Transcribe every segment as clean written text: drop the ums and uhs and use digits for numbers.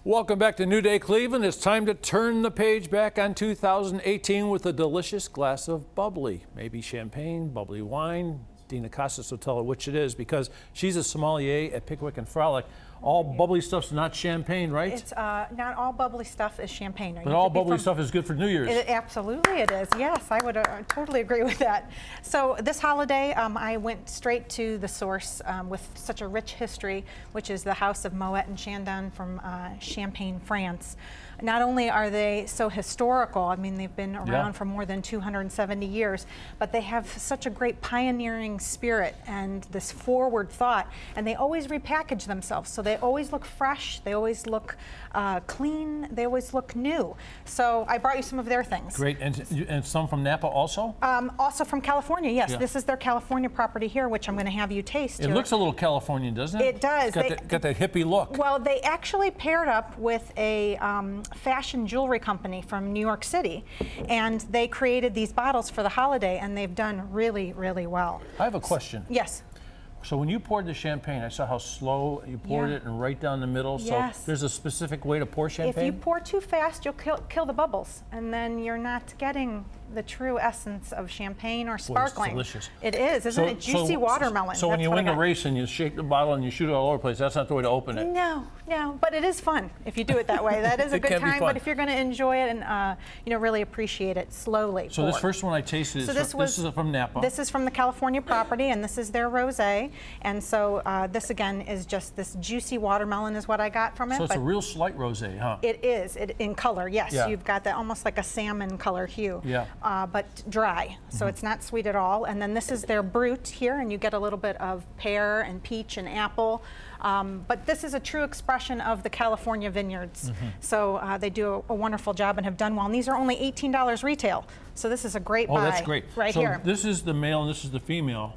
Welcome back to New Day Cleveland. It's time to turn the page back on 2018 with a delicious glass of bubbly, maybe champagne, bubbly wine. Dina Kostis will tell her which it is because she's a sommelier at Pickwick and Frolic. All bubbly stuff's not champagne, right? It's not all bubbly stuff is champagne. But all bubbly stuff is good for New Year's. Absolutely it is. Yes, I would totally agree with that. So this holiday, I went straight to the source with such a rich history, which is the House of Moet and Chandon from Champagne, France. Not only are they so historical, I mean, they've been around for more than 270 years, but they have such a great pioneering spirit and this forward thought, and they always repackage themselves. So they always look fresh, they always look clean, they always look new. So I brought you some of their things. Great, and some from Napa also? Also from California, yes. Yeah. This is their California property here, which I'm going to have you taste. It looks a little Californian, doesn't it? It does. It's got that hippie look. Well, they actually paired up with a fashion jewelry company from New York City, and they created these bottles for the holiday, and they've done really, really well. I have a question. Yes. So when you poured the champagne, I saw how slow you poured it and right down the middle. Yes. So there's a specific way to pour champagne? If you pour too fast, you'll kill the bubbles, and then you're not getting the true essence of champagne or sparkling. Boy, it's delicious. It is, isn't it? Juicy watermelon. So when you win the race and you shake the bottle and you shoot it all over the place, that's not the way to open it. No, no, but it is fun if you do it that way. That is a good time, but if you're going to enjoy it and really appreciate it slowly. So this first one I tasted, this is from Napa. This is from the California property, and this is their rosé. And so this again is just this juicy watermelon is what I got from it. So it's a real slight rosé, huh? It is, in color, yes. Yeah. You've got that almost like a salmon color hue. Yeah. But dry, so it's not sweet at all. And then this is their brut here, and you get a little bit of pear and peach and apple. But this is a true expression of the California vineyards. So they do a wonderful job and have done well. And these are only $18 retail. So this is a great buy. Oh, that's great. Right here. So this is the male and this is the female,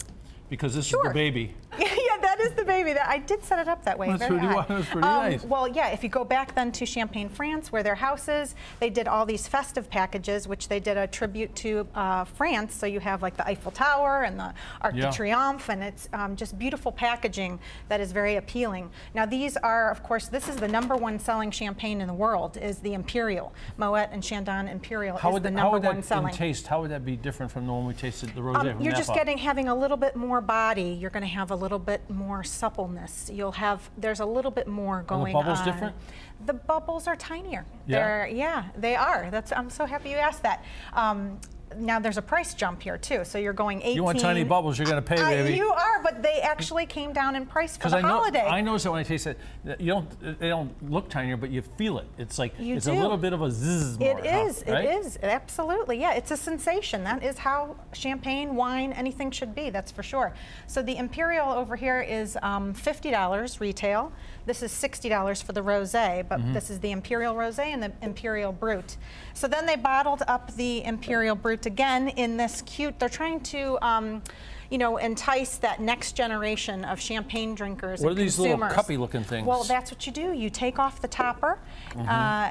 because this is the baby. Yeah, that is the baby. I did set it up that way. That's pretty nice. Well, yeah, if you go back then to Champagne, France, where their house is, they did all these festive packages, which they did a tribute to France. So you have like the Eiffel Tower and the Arc de Triomphe, and it's just beautiful packaging that is very appealing. Now these are, of course, this is the #1 selling champagne in the world, is the Imperial. Moet and Chandon Imperial is the #1 selling. In taste, how would that be different from the one we tasted, the rosé from You're Napa? just having a little bit more body. You're going to have a little bit more suppleness. There's a little bit more going on. And the bubbles different? The bubbles are tinier. Yeah? They are. I'm so happy you asked that. Now there's a price jump here too, so you're going 18. You want tiny bubbles, you're going to pay, baby. You are, but they actually came down in price for the holiday. I noticed that when I taste it, they don't look tinier, but you feel it. It's like it's a little bit of a zzz more. It is, absolutely, yeah. It's a sensation. That is how champagne, wine, anything should be. That's for sure. So the Imperial over here is $50 retail. This is $60 for the rosé, but this is the Imperial Rosé and the Imperial Brut. So then they bottled up the Imperial Brut again in this cute, they're trying to entice that next generation of champagne drinkers and consumers. What are these little cuppy looking things? Well, that's what you do. You take off the topper,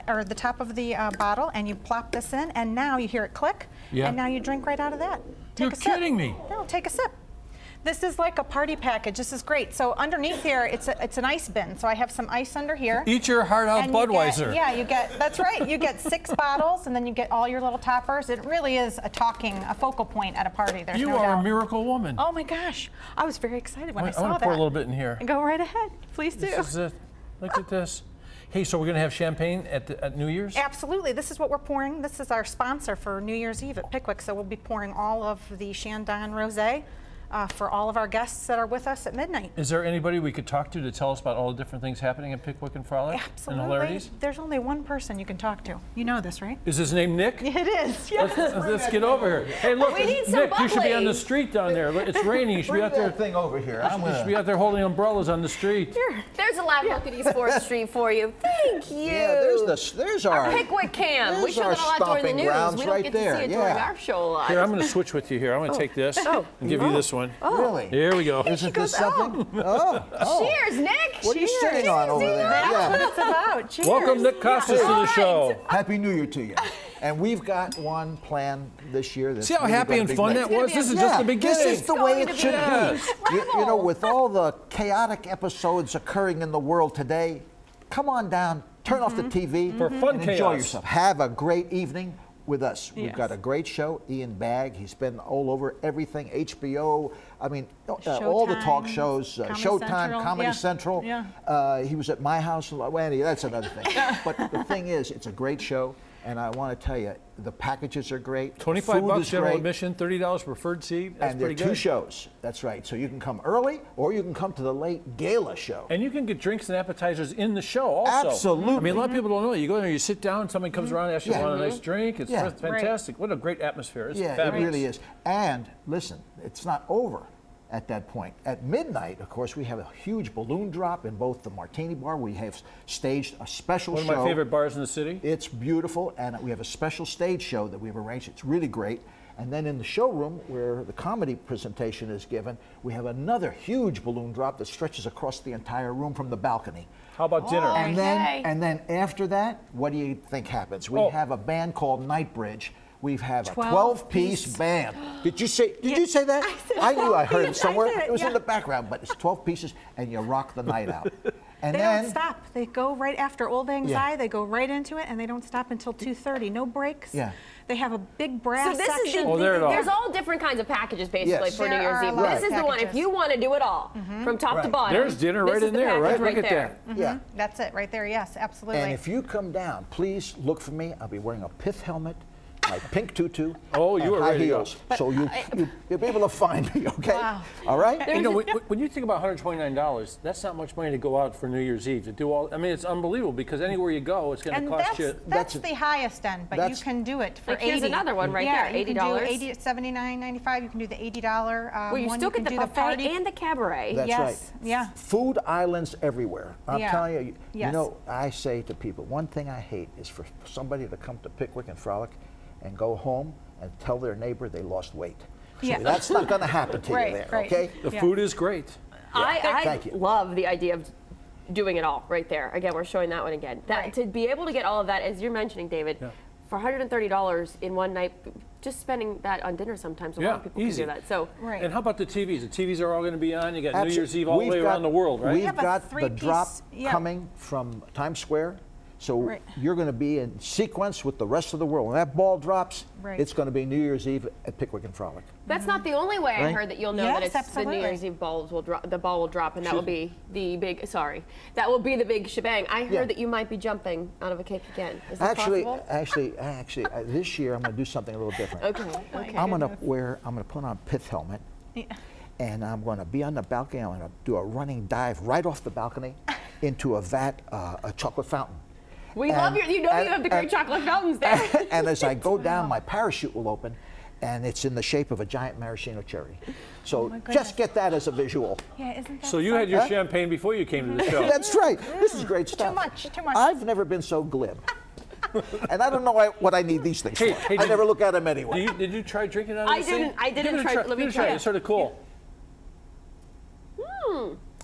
or the top of the bottle, and you plop this in, and now you hear it click, and now you drink right out of that. You're kidding me. No, take a sip. This is like a party package. This is great. So underneath here, it's an ice bin. So I have some ice under here. Eat your heart out, Budweiser. That's right. You get 6 bottles, and then you get all your little toppers. It really is a focal point at a party. There's no doubt. You are a miracle woman. Oh my gosh. I was very excited when I saw that. I'm going to pour a little bit in here. Go right ahead. Please do. This is it. Look at this. Hey, so we're going to have champagne at New Year's? Absolutely. This is what we're pouring. This is our sponsor for New Year's Eve at Pickwick. So we'll be pouring all of the Chandon Rosé for all of our guests that are with us at midnight. Is there anybody we could talk to tell us about all the different things happening at Pickwick and Frolic? Absolutely. And hilarities? There's only one person you can talk to. You know this, right? Is his name Nick? It is. Yes. Let's get over here. Hey, look, Nick, you should be on the street down there. It's raining. You should be out there. Thing over here. You should be out there holding umbrellas on the street. Here. There's a live look at East 4th Street for you. Thank you. Yeah, there's our Pickwick cam. We show that a lot during the news. We don't get to see it during our show live. Here, I'm going to switch with you here. I'm going to take this and give you this one. Really? Here we go. Isn't this something? Cheers, Nick. What are you sitting on over there? That's what it's about. Cheers. Welcome, Nick Kostis, to the show. Happy New Year to you. And we've got one planned this year. See how happy and fun that was? This is just the beginning. This is the way it should be. You know, with all the chaotic episodes occurring in the world today, come on down turn off the TV For fun and enjoy chaos. yourself. Have a great evening with us. We've Yes. got a great show. Ian Bagg, he's been all over everything, HBO, I mean, all the talk Showtime, shows, Comedy Showtime, Central, Comedy yeah. Central. Yeah. He was at my house. Well, anyway, that's another thing. But the thing is, it's a great show, and I want to tell you, the packages are great. 25 Food bucks is general great. admission, $30 preferred seat. That's And there are pretty two good. shows. That's right. So you can come early, or you can come to the late gala show. And you can get drinks and appetizers in the show also. Absolutely. I mean, a lot of people don't know. You go there, you sit down, somebody comes around, asks you Yeah. want a nice drink. It's Yeah. fantastic. What a great atmosphere. It's Yeah, fabulous. it really is. And listen, it's not over at that point. At midnight, of course, we have a huge balloon drop in both the Martini Bar. We have staged a special One show. of my favorite bars in the city. It's beautiful, and we have a special stage show that we've arranged. It's really great. And then in the showroom, where the comedy presentation is given, we have another huge balloon drop that stretches across the entire room from the balcony. How about dinner? And Okay. then after that, what do you think happens? We Oh. have a band called Nightbridge. We have a 12-piece 12-piece band. Did you say that? I knew I heard it somewhere. said it, It was in yeah. the background, but it's 12 pieces, and you rock the night out. And They then don't stop. They go right after Old Lang Yeah. Syne. They go right into it, and they don't stop until 2:30. No breaks. Yeah. They have a big brass So this section. is Oh, there it is. there's all different kinds of packages basically Yes. for New There Year's are a Eve. lot This of is the one if packages. you want to do it all from top to Right. bottom. There's dinner this right is in the there, package right? Look at there. that. yeah. That's it right there. Yes, absolutely. And if you come down, please look for me. I'll be wearing a pith helmet, my pink tutu, Oh, you and are high ready to go. heels. So you'll be able to find me, okay? Wow. All right? You know, when you think about $129, that's not much money to go out for New Year's Eve to do all. I mean, it's unbelievable because anywhere you go, it's going and to cost that's, you. that's that's- the highest end, but you that's- can do it for Like, here's 80. another one right yeah, there, you can do $80. 80 at $79.95. You can do the $80 Well, you one. still You get can the do buffet party. and the cabaret. That's yes. right. Yeah. Food islands everywhere. I'm Yeah. telling you, you Yes. know, I say to people, one thing I hate is for somebody to come to Pickwick and Frolic and go home and tell their neighbor they lost weight. So Yeah. that's not going to happen to Right, you there, right. okay? The Yeah. food is great. I Thank you. love the idea of doing it all right there. Again, we're showing that one again. That Right. to be able to get all of that, as you're mentioning, David, Yeah. for $130 in one night, just spending that on dinner sometimes. A lot Yeah, of people easy. can do that. So Right. And how about the TVs? The TVs are all going to be on. You got New Absolutely. Year's Eve all the way We've around the world, right? We've have a got the three-piece- drop yeah. coming from Times Square. So Right. you're going to be in sequence with the rest of the world. When that ball drops, Right. it's going to be New Year's Eve at Pickwick and Frolic. that's not the only way I Right. heard that you'll know Yes, that it's the absolutely. New Year's Eve balls will drop. The ball will drop, and that will be the big. Sorry, that will be the big shebang. I heard Yeah. that you might be jumping out of a cake again. Is that Actually, possible? this year I'm going to do something a little different. Okay. Okay. I'm going to put on a pith helmet, Yeah. and I'm going to be on the balcony. I'm going to do a running dive right off the balcony into a vat, a chocolate fountain. We love your. You know you have the great and- chocolate fountains there. And as I go down, my parachute will open, and it's in the shape of a giant maraschino cherry. So my goodness. just get that as a visual. Yeah, isn't that So you had your Huh? champagne before you came to the show. That's right. This is great stuff. much, too much. I've never been so glib. And I don't know what I need these things Hey, for. hey, I never look at them anyway. Did you try drinking out of I this thing? didn't- I didn't Give it a try- let me Give it a try it. It's sort of cool.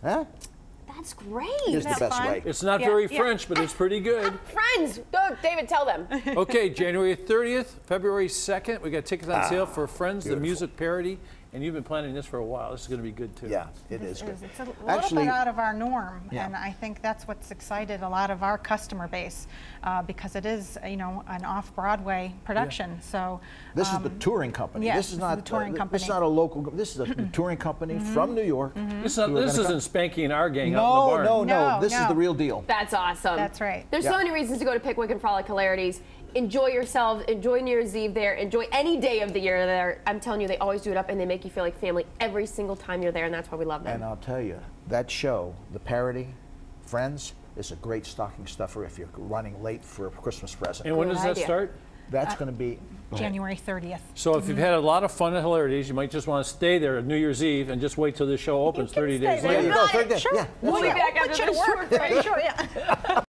Huh? That's great. Here's the that best fun? way. It's not Yeah, very yeah. French, but it's pretty good. Friends, go, David, tell them. Okay, January 30th, February 2nd, we got tickets on sale for Friends, the music parody, and you've been planning this for a while. This is going to be good too. Yeah, it is good. It's a little Actually, bit out of our norm, Yeah. and I think that's what's excited a lot of our customer base because it is, you know, an off-Broadway production. So this is the touring company. yes, this this is is not the touring This company. is not a local. This is a touring company from New York. This who are isn't gonna come- Spanky and our gang out in the No, barn. no, no. No, This is no. the real deal. That's awesome. That's right. There's so Yeah. many reasons to go to Pickwick and Frolic Hilarities. Enjoy yourselves. Enjoy New Year's Eve there. Enjoy any day of the year there. I'm telling you, they always do it up, and they make you feel like family every single time you're there, and that's why we love them. And I'll tell you, that show, the parody, Friends, is a great stocking stuffer if you're running late for a Christmas present. And when Good does that idea. start? That's going to be go ahead. January 30th. So if you've had a lot of fun at Hilarities, you might just want to stay there at New Year's Eve and just wait till the show opens 30 days There later. you go. Third day. Sure. Yeah, We'll that's be right. back Put after you to this work. short break. Sure, yeah.